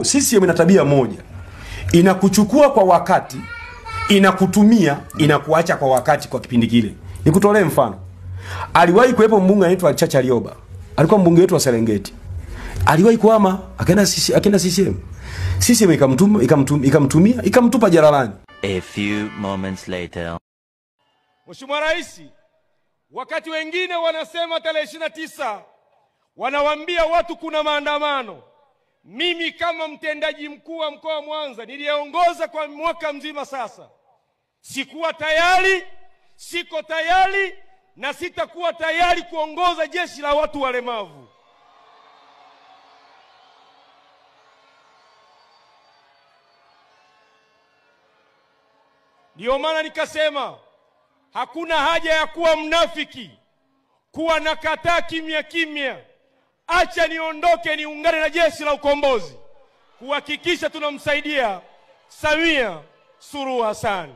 CCM ina tabia moja. Inakuchukua kwa wakati, inakutumia, inakuacha kwa wakati kwa kipindi kile. Nikutolee mfano. Aliwahi kuwepo mbunge anaitwa Chacha Lioba. Alikuwa mbunge wetu wa Serengeti. Aliwahi kuhama, akaenda CCM. CCM ikamtumia, ikamtupa jalalani. A few moments later. Mheshimiwa Rais, wakati wengine wanasema tarehe 29 wanawaambia watu kuna maandamano. Mimi kama mtendaji mkuu wa mkoa wa Mwanza niliongoza kwa mwaka mzima sasa. Sikuwa tayari, siko tayari na sitakuwa tayari kuongoza jeshi la watu walemavu. Ndio maana nikasema hakuna haja ya kuwa mnafiki, kuwa nakataa kimya kimya. Acha niondoke niungane na jeshi la ukombozi kuhakikisha tunamsaidia Samia Suluhu Hassan.